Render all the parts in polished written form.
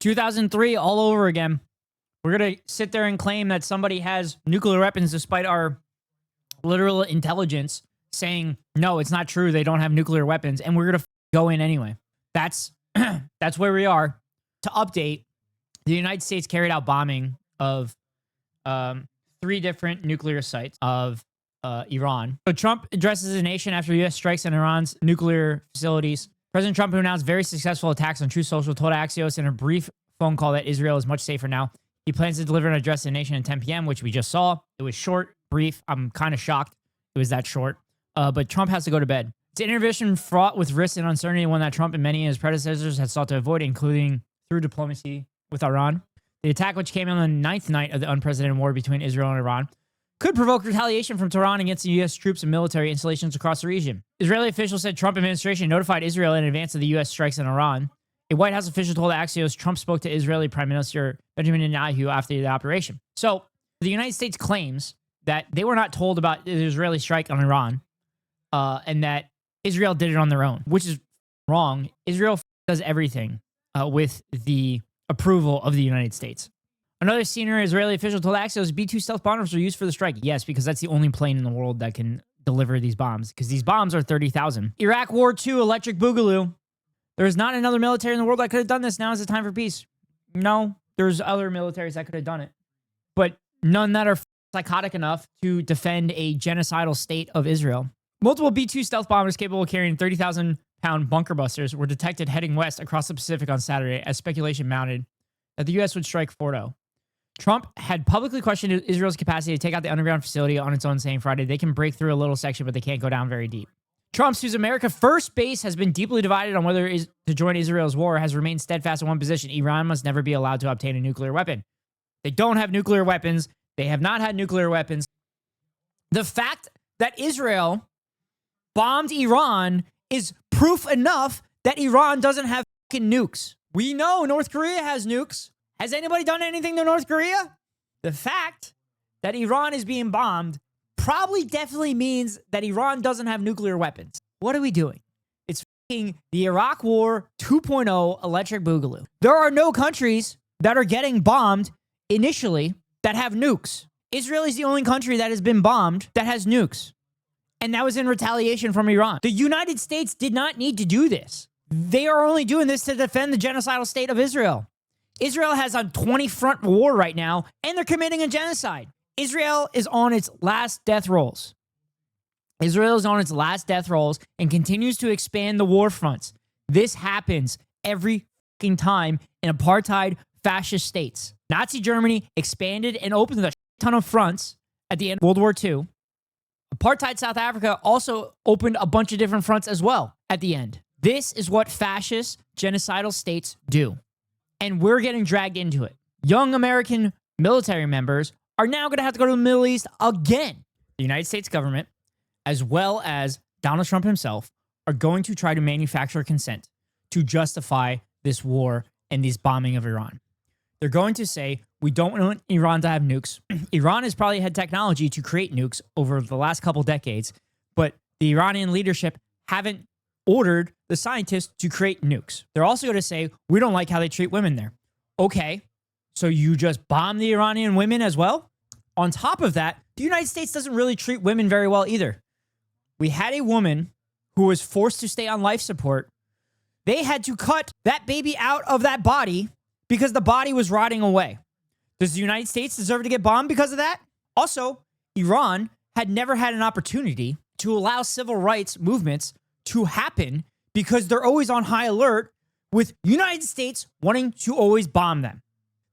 2003 all over again. We're going to sit there and claim that somebody has nuclear weapons despite our literal intelligence saying, no, it's not true. They don't have nuclear weapons. And we're going to go in anyway. That's where we are. To update, the United States carried out bombing of 3 different nuclear sites of Iran. So Trump addresses the nation after U.S. strikes on Iran's nuclear facilities. President Trump, who announced very successful attacks on Truth Social, told Axios in a brief phone call that Israel is much safer now. He plans to deliver an address to the nation at 10 p.m., which we just saw. It was short, brief. I'm kind of shocked it was that short. But Trump has to go to bed. It's an intervention fraught with risks and uncertainty, one that Trump and many of his predecessors had sought to avoid, including through diplomacy with Iran. The attack, which came on the 9th night of the unprecedented war between Israel and Iran, could provoke retaliation from Tehran against the U.S. troops and military installations across the region. Israeli officials said Trump administration notified Israel in advance of the U.S. strikes in Iran. A White House official told Axios Trump spoke to Israeli Prime Minister Benjamin Netanyahu after the operation. So the United States claims that they were not told about the Israeli strike on Iran and that Israel did it on their own, which is wrong. Israel does everything with the approval of the United States. Another senior Israeli official told Axios B-2 stealth bombers were used for the strike. Yes, because that's the only plane in the world that can deliver these bombs, because these bombs are 30,000. Iraq War II, electric boogaloo. There is not another military in the world that could have done this. Now is the time for peace. No, there's other militaries that could have done it, but none that are psychotic enough to defend a genocidal state of Israel. Multiple B-2 stealth bombers capable of carrying 30,000-pound bunker busters were detected heading west across the Pacific on Saturday as speculation mounted that the U.S. would strike Fordo. Trump had publicly questioned Israel's capacity to take out the underground facility on its own, saying Friday they can break through a little section, but they can't go down very deep. Trump's, whose America First base has been deeply divided on whether to join Israel's war, has remained steadfast in one position. Iran must never be allowed to obtain a nuclear weapon. They don't have nuclear weapons. They have not had nuclear weapons. The fact that Israel bombed Iran is proof enough that Iran doesn't have fucking nukes. We know North Korea has nukes. Has anybody done anything to North Korea? The fact that Iran is being bombed probably definitely means that Iran doesn't have nuclear weapons. What are we doing? It's fucking the Iraq War 2.0 electric boogaloo. There are no countries that are getting bombed initially that have nukes. Israel is the only country that has been bombed that has nukes. And that was in retaliation from Iran. The United States did not need to do this. They are only doing this to defend the genocidal state of Israel. Israel has a 20-front war right now, and they're committing a genocide. Israel is on its last death rolls. Israel is on its last death rolls and continues to expand the war fronts. This happens every fucking time in apartheid fascist states. Nazi Germany expanded and opened a ton of fronts at the end of World War II. Apartheid South Africa also opened a bunch of different fronts as well at the end. This is what fascist genocidal states do. And we're getting dragged into it. Young American military members are now going to have to go to the Middle East again. The United States government, as well as Donald Trump himself, are going to try to manufacture consent to justify this war and this bombing of Iran. They're going to say, we don't want Iran to have nukes. Iran has probably had technology to create nukes over the last couple decades, but the Iranian leadership haven't ordered the scientists to create nukes. They're also going to say, we don't like how they treat women there. Okay, so you just bomb the Iranian women as well? On top of that, the United States doesn't really treat women very well either. We had a woman who was forced to stay on life support. They had to cut that baby out of that body because the body was rotting away. Does the United States deserve to get bombed because of that? Also, Iran had never had an opportunity to allow civil rights movements to happen because they're always on high alert with United States wanting to always bomb them.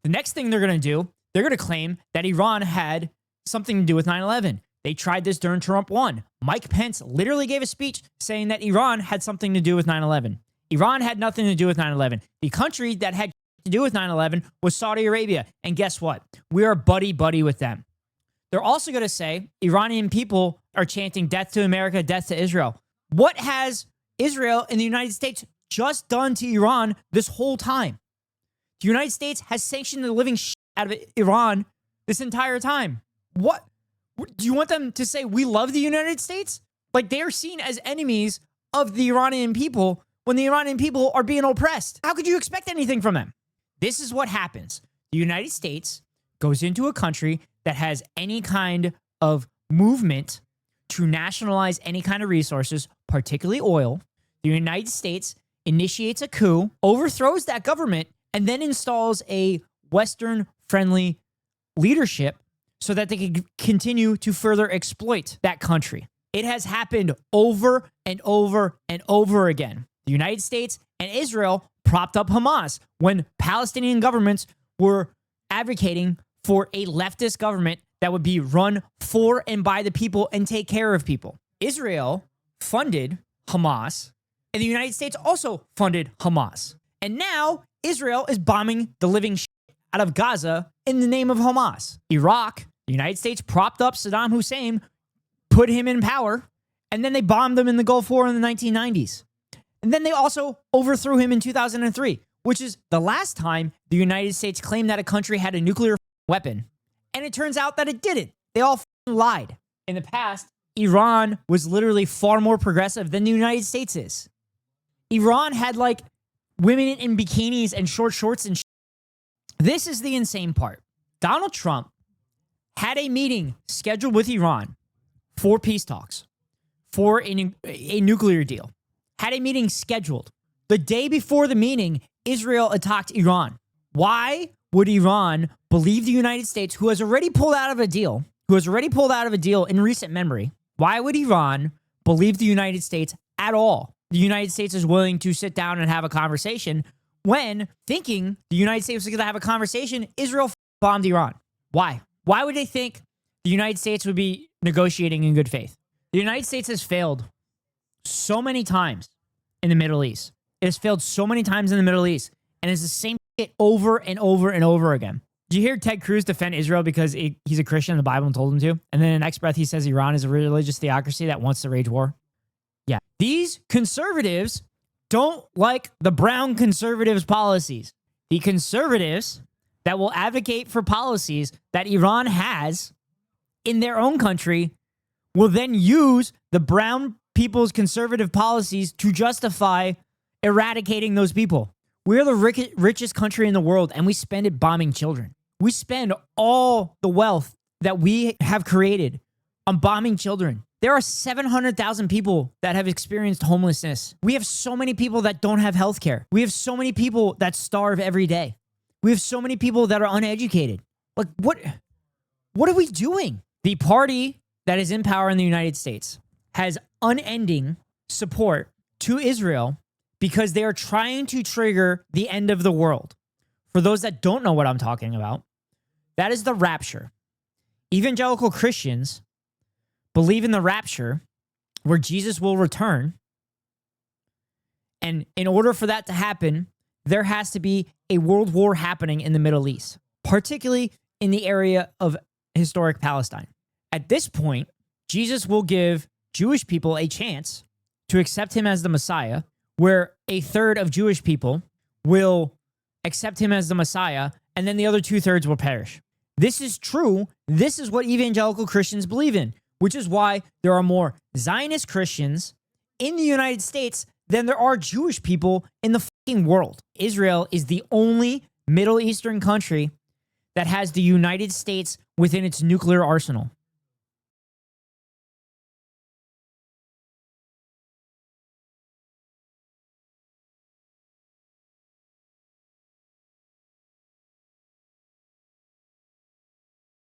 The next thing they're going to do, they're going to claim that Iran had something to do with 9/11. They tried this during Trump 1. Mike Pence literally gave a speech saying that Iran had something to do with 9/11. Iran had nothing to do with 9/11. The country that had to do with 9/11 was Saudi Arabia. And guess what? We are buddy-buddy with them. They're also going to say Iranian people are chanting death to America, death to Israel. What has Israel and the United States just done to Iran this whole time? The United States has sanctioned the living shit out of Iran this entire time. What? Do you want them to say we love the United States? Like they are seen as enemies of the Iranian people when the Iranian people are being oppressed. How could you expect anything from them? This is what happens. The United States goes into a country that has any kind of movement to nationalize any kind of resources, particularly oil. The United States initiates a coup, overthrows that government, and then installs a Western-friendly leadership so that they can continue to further exploit that country. It has happened over and over and over again. The United States and Israel propped up Hamas when Palestinian governments were advocating for a leftist government that would be run for and by the people and take care of people. Israel funded Hamas, and the United States also funded Hamas. And now Israel is bombing the living shit out of Gaza in the name of Hamas. Iraq, the United States propped up Saddam Hussein, put him in power, and then they bombed him in the Gulf War in the 1990s. And then they also overthrew him in 2003, which is the last time the United States claimed that a country had a nuclear weapon. And it turns out that it didn't. They all lied. In the past, Iran was literally far more progressive than the United States is. Iran had like women in bikinis and short shorts and shit. This is the insane part. Donald Trump had a meeting scheduled with Iran for peace talks, for a nuclear deal. Had a meeting scheduled. The day before the meeting, Israel attacked Iran. Why would Iran believe the United States, who has already pulled out of a deal, in recent memory? Why would Iran believe the United States at all? The United States is willing to sit down and have a conversation when, thinking the United States was going to have a conversation, Israel bombed Iran. Why? Why would they think the United States would be negotiating in good faith? The United States has failed so many times in the Middle East. It has failed so many times in the Middle East, and it's the same shit over and over and over again. Did you hear Ted Cruz defend Israel because he's a Christian and the Bible told him to? And then in the next breath, he says Iran is a religious theocracy that wants to wage war? Yeah. These conservatives don't like the brown conservatives' policies. The conservatives that will advocate for policies that Iran has in their own country will then use the brown people's conservative policies to justify eradicating those people. We're the richest country in the world, and we spend it bombing children. We spend all the wealth that we have created on bombing children. There are 700,000 people that have experienced homelessness. We have so many people that don't have health care. We have so many people that starve every day. We have so many people that are uneducated. Like, what are we doing? The party that is in power in the United States has unending support to Israel because they are trying to trigger the end of the world. For those that don't know what I'm talking about, that is the rapture. Evangelical Christians believe in the rapture where Jesus will return. And in order for that to happen, there has to be a world war happening in the Middle East, particularly in the area of historic Palestine. At this point, Jesus will give Jewish people a chance to accept him as the Messiah, where a third of Jewish people will accept him as the Messiah, and then the other 2/3 will perish. This is true. This is what evangelical Christians believe in, which is why there are more Zionist Christians in the United States than there are Jewish people in the fucking world. Israel is the only Middle Eastern country that has the United States within its nuclear arsenal.